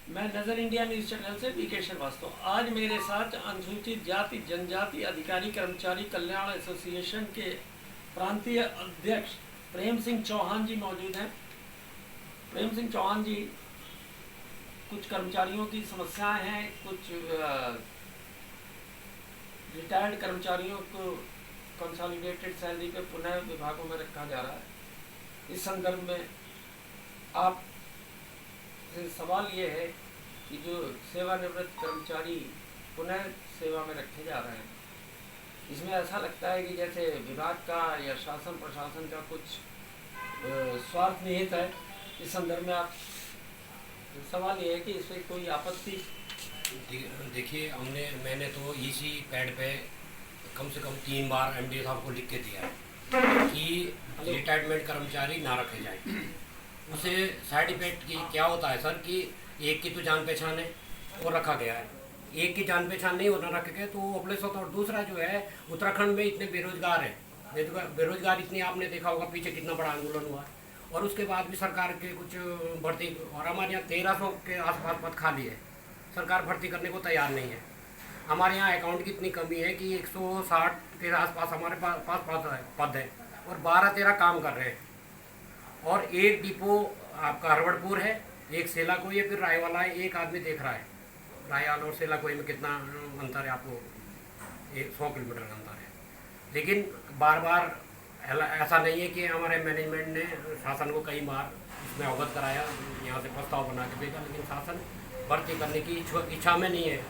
मैं नज़र India news channel से वीके श्रीवास्तव। आज मेरे साथ अनुसूचित जाति जनजाति अधिकारी कर्मचारी कल्याण एसोसिएशन के प्रांतीय अध्यक्ष प्रेम सिंह चौहान जी मौजूद हैं। प्रेम सिंह चौहान जी, कुछ कर्मचारियों की समस्याएं हैं, कुछ रिटायर्ड कर्मचारियों को कंसोलिडेटेड सैलरी पे पुनः विभागों में रखा जा रहा है। इस संदर्भ में आप सवाल ये है कि जो सेवानिवृत्त कर्मचारी पुनः सेवा में रखे जा रहे हैं, इसमें ऐसा लगता है कि जैसे विभाग का या शासन प्रशासन का कुछ स्वार्थ निहित है। इस संदर्भ में आप सवाल ये है कि इसमें कोई आपत्ति? देखिए, मैंने तो इसी पैड पे कम से कम 3 बार एमडी साहब को लिख के दिया है कि रिटायरमेंट कर्मचारी ना रखे जाए। उसे साइड इफेक्ट की क्या होता है सर कि एक की तो जान पहचान है और रखा गया है, एक की जान पहचान नहीं होना रखे गए तो वो अपलेस होता है। और दूसरा जो है, उत्तराखंड में इतने बेरोजगार हैं, बेरोजगार इतने, आपने देखा होगा पीछे कितना बड़ा आंदोलन हुआ, और उसके बाद भी सरकार के कुछ भर्ती, और हमारे यहाँ 1300 के आसपास पद खाली है, सरकार भर्ती करने को तैयार नहीं है। हमारे यहाँ अकाउंट की इतनी कमी है कि 160 के आसपास हमारे पास पद है और 12-13 काम कर रहे हैं। और एक डिपो आपका हरवड़पुर है, एक सेला कोई है, फिर राय वाला है, एक आदमी देख रहा है। रायवाल और सेला कोई में कितना अंतर है, आपको 100 किलोमीटर का अंतर है। लेकिन बार बार ऐसा नहीं है कि हमारे मैनेजमेंट ने शासन को कई बार इसमें अवगत कराया, यहाँ से प्रस्ताव बना के भेजा, लेकिन शासन भर्ती करने की इच्छा में नहीं है।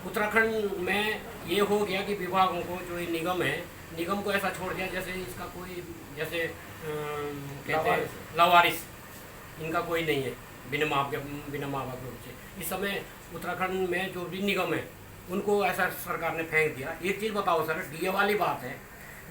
उत्तराखंड में ये हो गया कि विभागों को, जो ये निगम है, निगम को ऐसा छोड़ दिया जैसे इसका कोई, जैसे कहते हैं लावारिस, इनका कोई नहीं है, बिना माँ बाप के बच्चे। इस समय उत्तराखंड में जो भी निगम है उनको ऐसा सरकार ने फेंक दिया। एक चीज़ बताओ सर, डीए वाली बात है,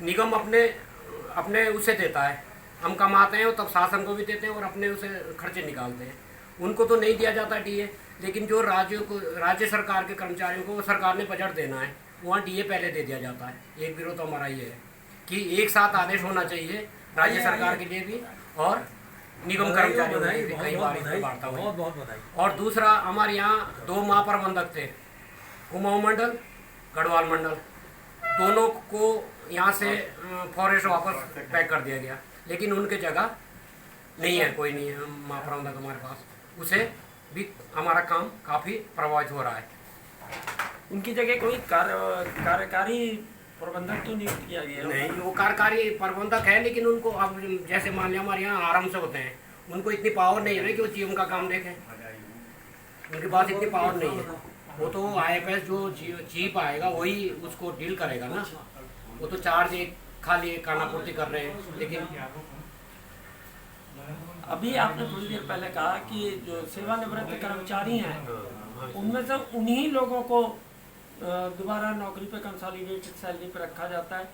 निगम अपने उसे देता है, हम कमाते हैं तब शासन को भी देते हैं और अपने उसे खर्चे निकालते हैं, उनको तो नहीं दिया जाता डीए। लेकिन जो राज्य सरकार के कर्मचारियों को सरकार ने बजट देना है, वहाँ डीए पहले दे दिया जाता है। एक विरोध तो हमारा ये है कि एक साथ आदेश होना चाहिए राज्य सरकार के लिए भी और निगम कर्मचारियों के लिए भी। कई बार इसमें वार्ता हुई। और दूसरा, हमारे यहाँ 2 महाप्रबंधक थे, कुमाऊं मंडल, गढ़वाल मंडल, दोनों को यहाँ से फॉरेस्ट वापस पैक कर दिया गया, लेकिन उनके जगह नहीं है, कोई नहीं है महाप्रबंधक हमारे पास। उसे भी हमारा काम काफ़ी प्रभावित हो रहा है। उनकी जगह कोई कार्यकारी प्रबंधक तो नियुक्त किया गया? नहीं, वो कार्यकारी प्रबंधक है, लेकिन उनको अब जैसे मान लिया हमारे यहाँ आराम से होते हैं, उनको इतनी पावर नहीं है ना कि वो जीएम का काम देखें, उनके पास इतनी पावर नहीं है। वो तो आईएफएस जो चीफ आएगा वही उसको डील करेगा ना, वो तो चार्ज एक खाली खानापूर्ति कर रहे हैं। लेकिन अभी आपने थोड़ी देर पहले कहा कि जो सेवानिवृत्त कर्मचारी हैं उनमें से उन्हीं लोगों को दोबारा नौकरी पे कंसोलिडेटेड सैलरी पे रखा जाता है,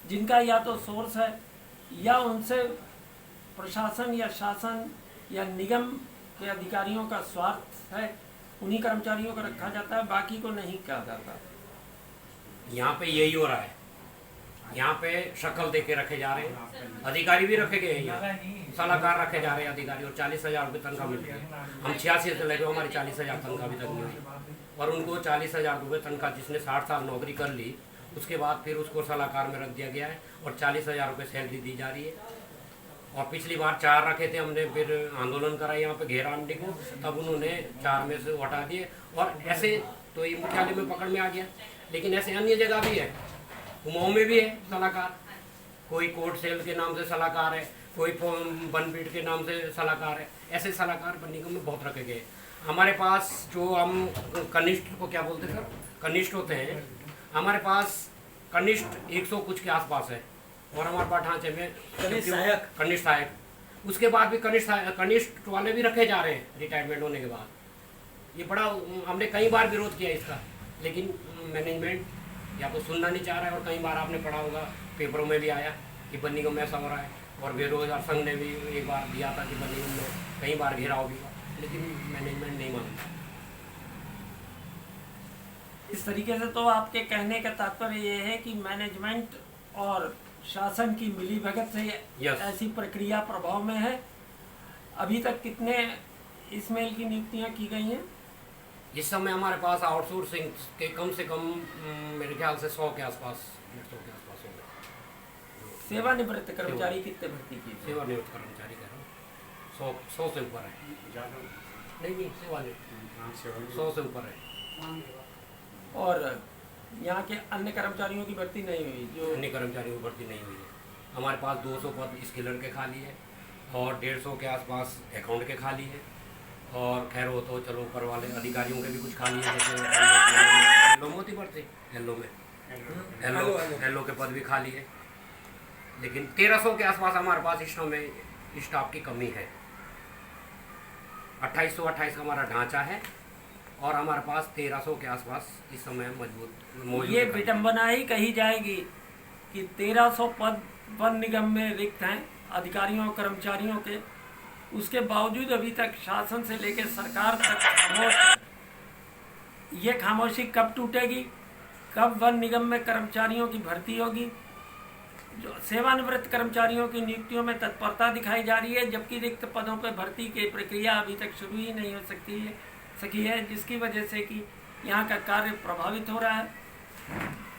जिनका या तो सोर्स है या उनसे प्रशासन या शासन या निगम के अधिकारियों का स्वार्थ है, उन्हीं कर्मचारियों को रखा जाता है, बाकी को नहीं कहा जाता। यहाँ पे यही हो रहा है, यहाँ पे शक्ल दे के रखे जा रहे हैं, अधिकारी भी रखे गए हैं, यहाँ सलाहकार रखे जा रहे हैं अधिकारी, और 40,000 रुपये तनख्वाह मिल रही है। हम 86 से लगे, हमारी 40,000 तनख्वाह अभी तक नहीं हुई, और उनको 40,000 रुपये तनख्वाह, जिसने 60 साल नौकरी कर ली उसके बाद फिर उसको सलाहकार में रख दिया गया है और 40,000 रुपये सैलरी दी जा रही है। और पिछली बार 4 रखे थे हमने, फिर आंदोलन करा यहाँ पे घेरा एमडी को, तब उन्होंने 4 में से हटा दिए। और ऐसे तो ये मुख्यालय में पकड़ में आ गया, लेकिन ऐसे अन्य जगह भी है, कुमाऊं में भी है सलाहकार, कोई कोर्ट सेल के नाम से सलाहकार है, कोई बनपीठ के नाम से सलाहकार है। ऐसे सलाहकार निगम में बहुत रखे गए। हमारे पास जो हम कनिष्ठ को क्या बोलते हैं सर, कनिष्ठ होते हैं, हमारे पास कनिष्ठ 100 कुछ के आसपास है, और हमारे पास ढांचे में कनिष्ठ सहायक, उसके बाद भी कनिष्ठ वाले भी रखे जा रहे हैं रिटायरमेंट होने के बाद। ये बड़ा हमने कई बार विरोध किया इसका, लेकिन मैनेजमेंट या तो सुनना नहीं चाह रहा है। और कई बार आपने पढ़ा होगा, पेपरों में भी आया कि बन निगम में ऐसा हो रहा है, और बेरोजगार संघ ने भी एक बार दिया था कि बन निगम में कई बार घेराव भी हुआ, लेकिन मैनेजमेंट नहीं मानता। इस तरीके से तो आपके कहने का तात्पर्य ये है कि मैनेजमेंट और शासन की मिलीभगत से ऐसी प्रक्रिया प्रभाव में है। अभी तक कितने इसमेल की नियुक्तियां की गई हैं? इस समय हमारे पास आउटसोर्सिंग के कम से कम मेरे ख्याल से 100 के आसपास, 150 के आसपास होंगे। सेवानिवृत्त कर्मचारी कितने भर्ती किए? सेवानिवृत्त कर्मचारी कह रहा हूँ, 100 से ऊपर है। नहीं सेवानिवृत्त 100 से ऊपर है। और यहाँ के अन्य कर्मचारियों की भर्ती नहीं हुई? जो अन्य कर्मचारियों की भर्ती नहीं हुई है। हमारे पास 200 पद स्किलर के खाली है और 150 के आसपास अकाउंट के खाली है। और खैर वो तो चलो ऊपर वाले अधिकारियों के भी कुछ खाली है, जैसे एलो मोती भर्ती, एलो में एलो के पद भी खाली है। लेकिन 1300 के आसपास हमारे पास इस समय स्टाफ की कमी है। 2828 का हमारा ढांचा है और हमारे पास 1300 के आसपास इस समय मौजूद। ये विडम्बना ही कही जाएगी कि 1300 पद वन निगम में रिक्त हैं अधिकारियों और कर्मचारियों के, उसके बावजूद अभी तक शासन से लेकर सरकार तक खामोश है। ये खामोशी कब टूटेगी? कब वन निगम में कर्मचारियों की भर्ती होगी? जो सेवानिवृत्त कर्मचारियों की नियुक्तियों में तत्परता दिखाई जा रही है, जबकि रिक्त पदों पर भर्ती की प्रक्रिया अभी तक शुरू ही नहीं हो सकी है, जिसकी वजह से कि यहाँ का कार्य प्रभावित हो रहा है।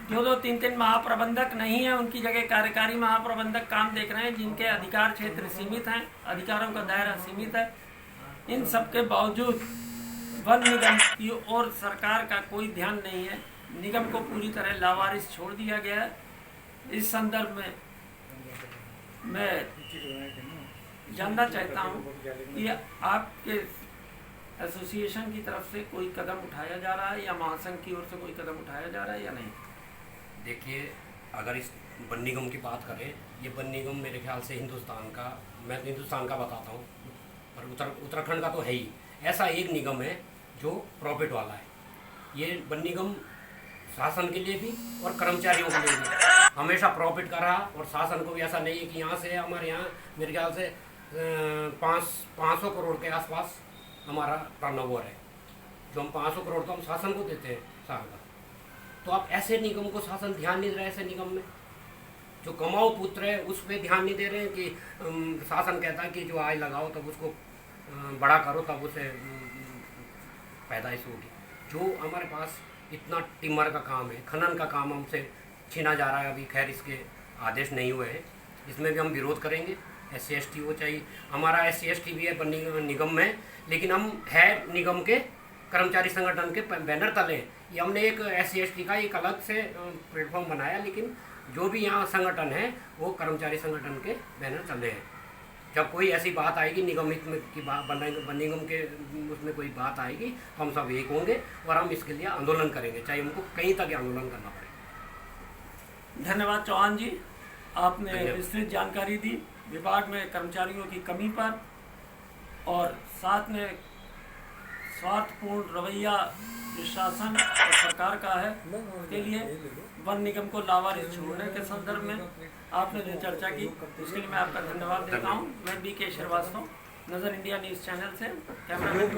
2-3 महाप्रबंधक नहीं है, उनकी जगह कार्यकारी महाप्रबंधक काम देख रहे हैं, जिनके अधिकार क्षेत्र सीमित हैं, अधिकारों का दायरा सीमित है। इन सब के बावजूद वन निगम की ओर सरकार का कोई ध्यान नहीं है। निगम को पूरी तरह लावारिस छोड़ दिया गया है। इस संदर्भ में मैं जानना चाहता हूँ कि आपके एसोसिएशन की तरफ से कोई कदम उठाया जा रहा है या महासंघ की ओर से कोई कदम उठाया जा रहा है या नहीं? देखिए, अगर इस वन निगम की बात करें, ये वन निगम मेरे ख्याल से हिंदुस्तान का, मैं हिंदुस्तान का बताता हूँ, पर उत्तराखंड का तो है ही, ऐसा एक निगम है जो प्रॉफिट वाला है। ये वन निगम शासन के लिए भी और कर्मचारियों के लिए भी हमेशा प्रॉफिट का रहा। और शासन को भी ऐसा नहीं है कि यहाँ से हमारे यहाँ मेरे ख्याल से 500 करोड़ के आसपास हमारा टर्नओवर है, जो हम 500 करोड़ तो हम शासन को देते हैं साल का। तो आप ऐसे निगम को शासन ध्यान नहीं दे रहा है। ऐसे निगम में जो कमाऊ पुत्र है उस पर ध्यान नहीं दे रहे हैं कि शासन कहता है कि जो आय लगाओ तब उसको बड़ा करो, तब उसे पैदाइश होगी। जो हमारे पास इतना टिमर का काम है, खनन का काम हमसे छीना जा रहा है। अभी खैर इसके आदेश नहीं हुए हैं, इसमें भी हम विरोध करेंगे। SC ST वो चाहिए, हमारा SC ST भी है निगम में, लेकिन हम है निगम के कर्मचारी संगठन के बैनर तले। ये हमने एक SC ST का एक अलग से प्लेटफॉर्म बनाया, लेकिन जो भी यहाँ संगठन है वो कर्मचारी संगठन के बैनर तले हैं। जब कोई ऐसी बात आएगी निगम हित में की बात वन निगम के उसमें कोई बात आएगी तो हम सब एक होंगे और हम इसके लिए आंदोलन करेंगे, चाहे हमको कहीं तक आंदोलन करना पड़े। धन्यवाद चौहान जी, आपने विस्तृत जानकारी दी विभाग में कर्मचारियों की कमी पर, और साथ में स्वार्थपूर्ण रवैया जो शासन और सरकार का है उसके लिए वन निगम को लावारिस छोड़ने के संदर्भ में आपने जो चर्चा की, उसके लिए मैं आपका धन्यवाद देता हूँ। मैं BK श्रीवास्तव, नज़र इंडिया न्यूज़ चैनल से, कैमरामैन